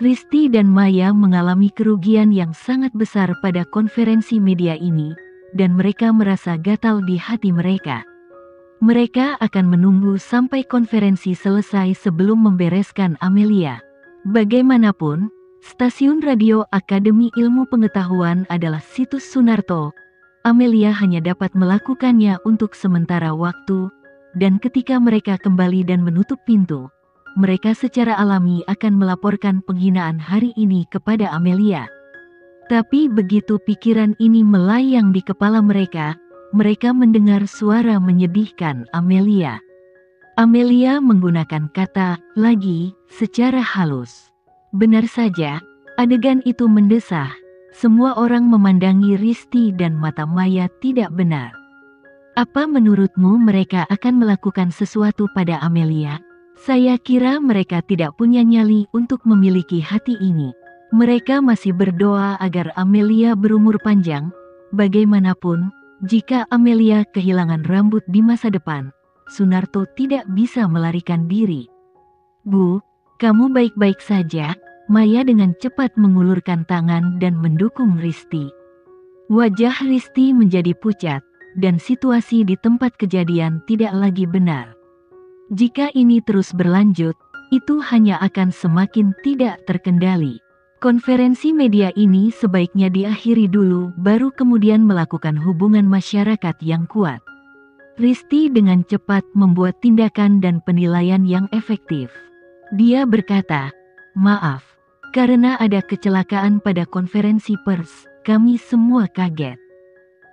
Risti dan Maya mengalami kerugian yang sangat besar pada konferensi media ini, dan mereka merasa gatal di hati mereka. Mereka akan menunggu sampai konferensi selesai sebelum membereskan Amelia. Bagaimanapun, stasiun radio Akademi Ilmu Pengetahuan adalah situs Sunarto. Amelia hanya dapat melakukannya untuk sementara waktu, dan ketika mereka kembali dan menutup pintu, mereka secara alami akan melaporkan penghinaan hari ini kepada Amelia. Tapi begitu pikiran ini melayang di kepala mereka mendengar suara menyedihkan Amelia. Amelia menggunakan kata "lagi" secara halus. Benar saja, adegan itu mendesah. Semua orang memandangi Risti dan mata Maya tidak benar. Apa menurutmu mereka akan melakukan sesuatu pada Amelia? Saya kira mereka tidak punya nyali untuk memiliki hati ini. Mereka masih berdoa agar Amelia berumur panjang. Bagaimanapun, jika Amelia kehilangan rambut di masa depan, Sunarto tidak bisa melarikan diri. Bu, kamu baik-baik saja? Maya dengan cepat mengulurkan tangan dan mendukung Risti. Wajah Risti menjadi pucat, dan situasi di tempat kejadian tidak lagi benar. Jika ini terus berlanjut, itu hanya akan semakin tidak terkendali. Konferensi media ini sebaiknya diakhiri dulu baru kemudian melakukan hubungan masyarakat yang kuat. Risti dengan cepat membuat tindakan dan penilaian yang efektif. Dia berkata, "Maaf, karena ada kecelakaan pada konferensi pers, kami semua kaget.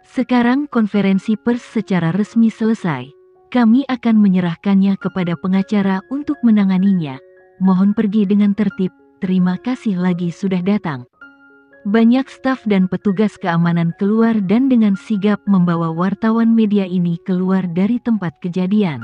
Sekarang konferensi pers secara resmi selesai. Kami akan menyerahkannya kepada pengacara untuk menanganinya. Mohon pergi dengan tertib. Terima kasih lagi sudah datang." Banyak staf dan petugas keamanan keluar dan dengan sigap membawa wartawan media ini keluar dari tempat kejadian.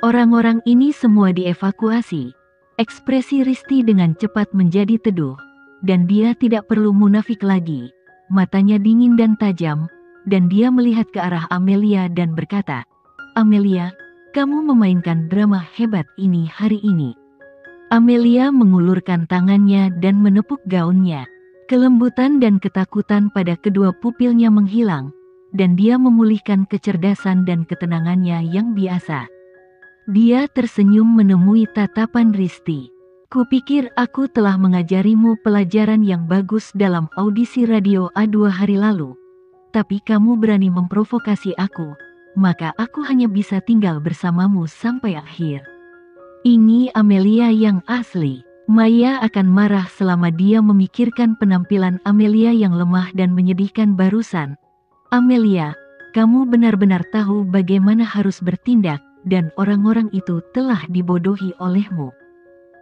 Orang-orang ini semua dievakuasi. Ekspresi Risti dengan cepat menjadi teduh, dan dia tidak perlu munafik lagi. Matanya dingin dan tajam, dan dia melihat ke arah Amelia dan berkata, "Amelia, kamu memainkan drama hebat ini hari ini." Amelia mengulurkan tangannya dan menepuk gaunnya. Kelembutan dan ketakutan pada kedua pupilnya menghilang, dan dia memulihkan kecerdasan dan ketenangannya yang biasa. Dia tersenyum menemui tatapan Risti. "Kupikir aku telah mengajarimu pelajaran yang bagus dalam audisi radio A2 hari lalu. Tapi kamu berani memprovokasi aku, maka aku hanya bisa tinggal bersamamu sampai akhir." Ini Amelia yang asli. Maya akan marah selama dia memikirkan penampilan Amelia yang lemah dan menyedihkan barusan. "Amelia, kamu benar-benar tahu bagaimana harus bertindak, dan orang-orang itu telah dibodohi olehmu."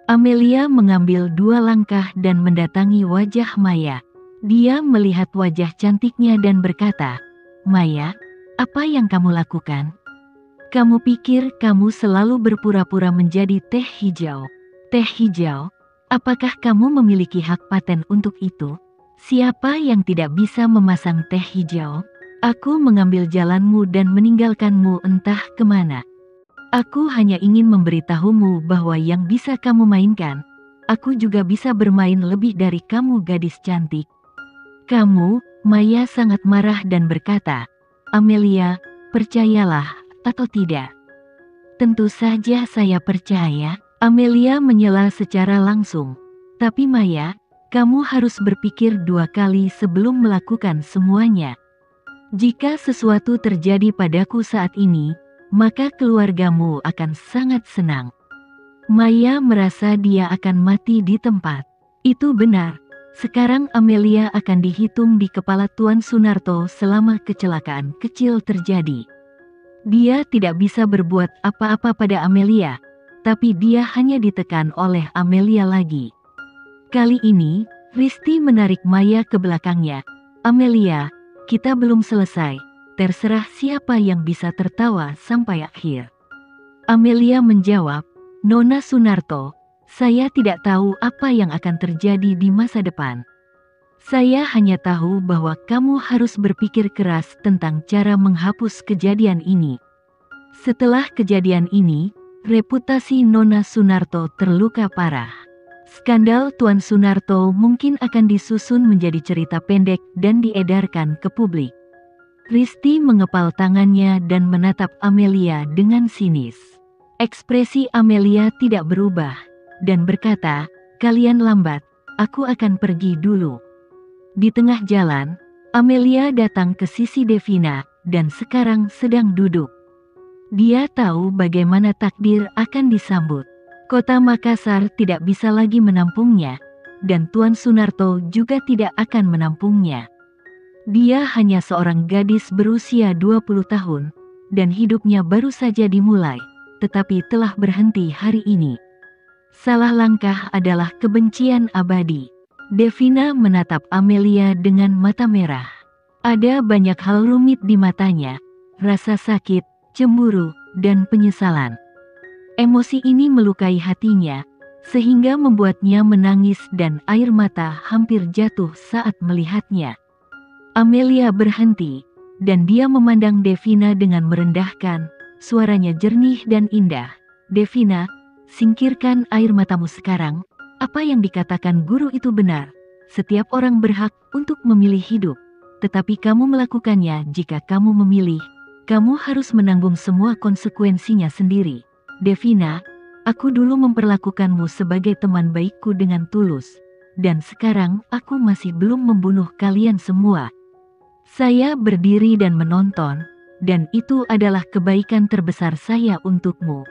Amelia mengambil 2 langkah dan mendatangi wajah Maya. Dia melihat wajah cantiknya dan berkata, "Maya, apa yang kamu lakukan? Kamu pikir kamu selalu berpura-pura menjadi teh hijau? Teh hijau? Apakah kamu memiliki hak paten untuk itu? Siapa yang tidak bisa memasang teh hijau? Aku mengambil jalanmu dan meninggalkanmu entah kemana. Aku hanya ingin memberitahumu bahwa yang bisa kamu mainkan, aku juga bisa bermain lebih dari kamu gadis cantik." "Kamu," Maya sangat marah dan berkata, "Amelia, percayalah atau tidak?" "Tentu saja saya percaya," Amelia menyela secara langsung. "Tapi Maya, kamu harus berpikir 2 kali sebelum melakukan semuanya. Jika sesuatu terjadi padaku saat ini, maka keluargamu akan sangat senang." Maya merasa dia akan mati di tempat. Itu benar. Sekarang Amelia akan dihitung di kepala Tuan Sunarto selama kecelakaan kecil terjadi. Dia tidak bisa berbuat apa-apa pada Amelia, tapi dia hanya ditekan oleh Amelia lagi. Kali ini, Risti menarik Maya ke belakangnya. "Amelia, kita belum selesai. Terserah siapa yang bisa tertawa sampai akhir." Amelia menjawab, "Nona Sunarto, saya tidak tahu apa yang akan terjadi di masa depan. Saya hanya tahu bahwa kamu harus berpikir keras tentang cara menghapus kejadian ini. Setelah kejadian ini, reputasi Nona Sunarto terluka parah. Skandal Tuan Sunarto mungkin akan disusun menjadi cerita pendek dan diedarkan ke publik. Risti mengepal tangannya dan menatap Amelia dengan sinis. Ekspresi Amelia tidak berubah, dan berkata, "Kalian lambat, aku akan pergi dulu." Di tengah jalan, Amelia datang ke sisi Devina, dan sekarang sedang duduk. Dia tahu bagaimana takdir akan disambut. Kota Makassar tidak bisa lagi menampungnya, dan Tuan Sunarto juga tidak akan menampungnya. Dia hanya seorang gadis berusia 20 tahun, dan hidupnya baru saja dimulai, tetapi telah berhenti hari ini. Salah langkah adalah kebencian abadi. Devina menatap Amelia dengan mata merah. Ada banyak hal rumit di matanya, rasa sakit, cemburu, dan penyesalan. Emosi ini melukai hatinya, sehingga membuatnya menangis dan air mata hampir jatuh saat melihatnya. Amelia berhenti, dan dia memandang Devina dengan merendahkan, suaranya jernih dan indah. "Devina, singkirkan air matamu sekarang. Apa yang dikatakan guru itu benar. Setiap orang berhak untuk memilih hidup, tetapi kamu melakukannya jika kamu memilih. Kamu harus menanggung semua konsekuensinya sendiri. Devina, aku dulu memperlakukanmu sebagai teman baikku dengan tulus, dan sekarang aku masih belum membunuh kalian semua. Saya berdiri dan menonton, dan itu adalah kebaikan terbesar saya untukmu."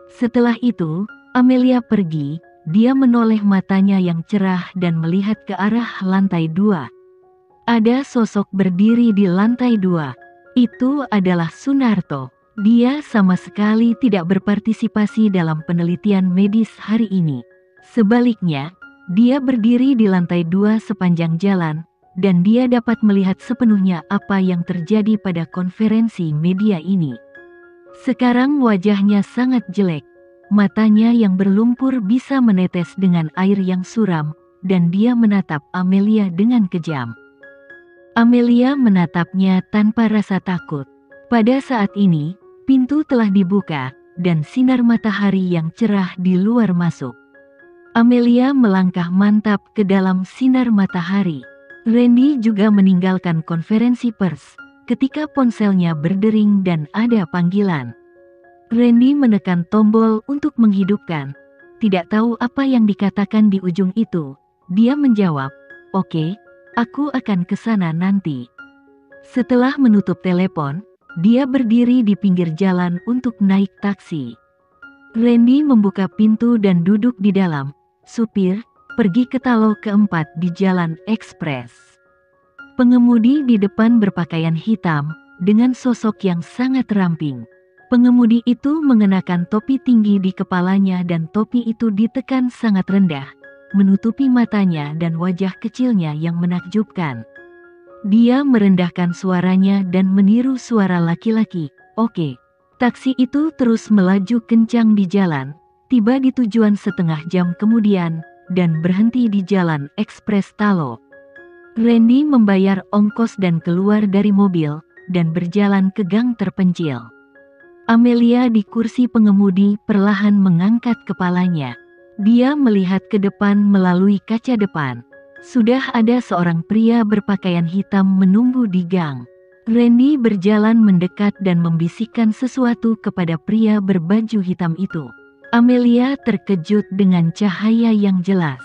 Setelah itu, Amelia pergi. Dia menoleh matanya yang cerah dan melihat ke arah lantai 2. Ada sosok berdiri di lantai 2. Itu adalah Sunarto. Dia sama sekali tidak berpartisipasi dalam penelitian medis hari ini. Sebaliknya, dia berdiri di lantai 2 sepanjang jalan, dan dia dapat melihat sepenuhnya apa yang terjadi pada konferensi media ini. Sekarang wajahnya sangat jelek. Matanya yang berlumpur bisa menetes dengan air yang suram, dan dia menatap Amelia dengan kejam. Amelia menatapnya tanpa rasa takut. Pada saat ini, pintu telah dibuka, dan sinar matahari yang cerah di luar masuk. Amelia melangkah mantap ke dalam sinar matahari. Randy juga meninggalkan konferensi pers, ketika ponselnya berdering dan ada panggilan. Randy menekan tombol untuk menghidupkan. Tidak tahu apa yang dikatakan di ujung itu. Dia menjawab, "Oke, aku akan ke sana nanti." Setelah menutup telepon, dia berdiri di pinggir jalan untuk naik taksi. Randy membuka pintu dan duduk di dalam. "Supir, pergi ke talo keempat di Jalan Ekspres." Pengemudi di depan berpakaian hitam, dengan sosok yang sangat ramping. Pengemudi itu mengenakan topi tinggi di kepalanya dan topi itu ditekan sangat rendah, menutupi matanya dan wajah kecilnya yang menakjubkan. Dia merendahkan suaranya dan meniru suara laki-laki. "Oke." Taksi itu terus melaju kencang di jalan, tiba di tujuan setengah jam kemudian, dan berhenti di Jalan Ekspres Talo. Randy membayar ongkos dan keluar dari mobil, dan berjalan ke gang terpencil. Amelia di kursi pengemudi perlahan mengangkat kepalanya. Dia melihat ke depan melalui kaca depan. Sudah ada seorang pria berpakaian hitam menunggu di gang. Randy berjalan mendekat dan membisikkan sesuatu kepada pria berbaju hitam itu. Amelia terkejut dengan cahaya yang jelas.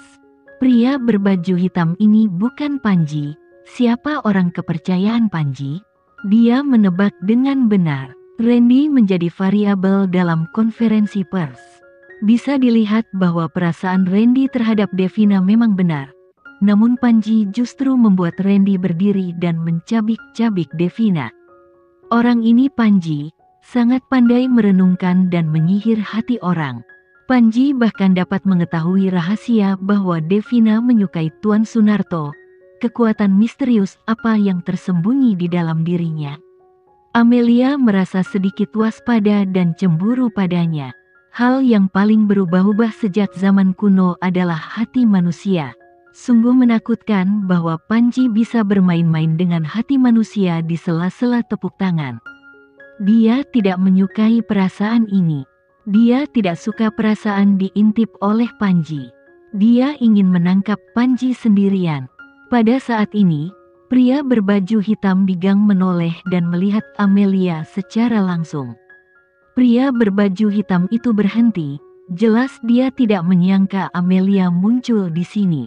Pria berbaju hitam ini bukan Panji. Siapa orang kepercayaan Panji? Dia menebak dengan benar. Randy menjadi variabel dalam konferensi pers. Bisa dilihat bahwa perasaan Randy terhadap Devina memang benar. Namun Panji justru membuat Randy berdiri dan mencabik-cabik Devina. Orang ini Panji, sangat pandai merenungkan dan menyihir hati orang. Panji bahkan dapat mengetahui rahasia bahwa Devina menyukai Tuan Sunarto, kekuatan misterius apa yang tersembunyi di dalam dirinya. Amelia merasa sedikit waspada dan cemburu padanya. Hal yang paling berubah-ubah sejak zaman kuno adalah hati manusia. Sungguh menakutkan bahwa Panji bisa bermain-main dengan hati manusia di sela-sela tepuk tangan. Dia tidak menyukai perasaan ini. Dia tidak suka perasaan diintip oleh Panji. Dia ingin menangkap Panji sendirian. Pada saat ini, pria berbaju hitam di gang menoleh dan melihat Amelia secara langsung. Pria berbaju hitam itu berhenti, jelas dia tidak menyangka Amelia muncul di sini.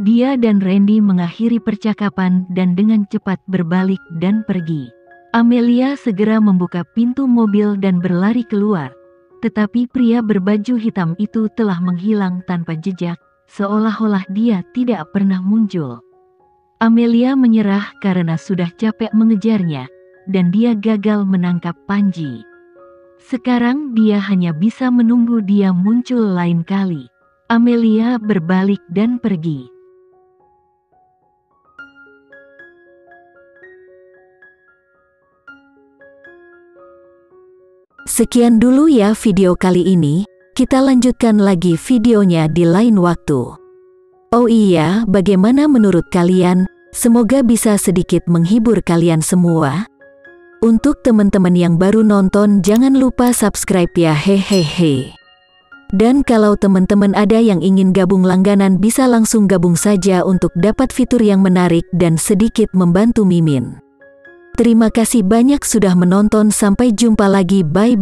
Dia dan Randy mengakhiri percakapan dan dengan cepat berbalik dan pergi. Amelia segera membuka pintu mobil dan berlari keluar. Tetapi pria berbaju hitam itu telah menghilang tanpa jejak, seolah-olah dia tidak pernah muncul. Amelia menyerah karena sudah capek mengejarnya, dan dia gagal menangkap Panji. Sekarang dia hanya bisa menunggu dia muncul lain kali. Amelia berbalik dan pergi. Sekian dulu ya video kali ini, kita lanjutkan lagi videonya di lain waktu. Oh iya, bagaimana menurut kalian? Semoga bisa sedikit menghibur kalian semua. Untuk teman-teman yang baru nonton, jangan lupa subscribe ya, hehehe. Dan kalau teman-teman ada yang ingin gabung langganan, bisa langsung gabung saja untuk dapat fitur yang menarik dan sedikit membantu Mimin. Terima kasih banyak sudah menonton, sampai jumpa lagi, bye.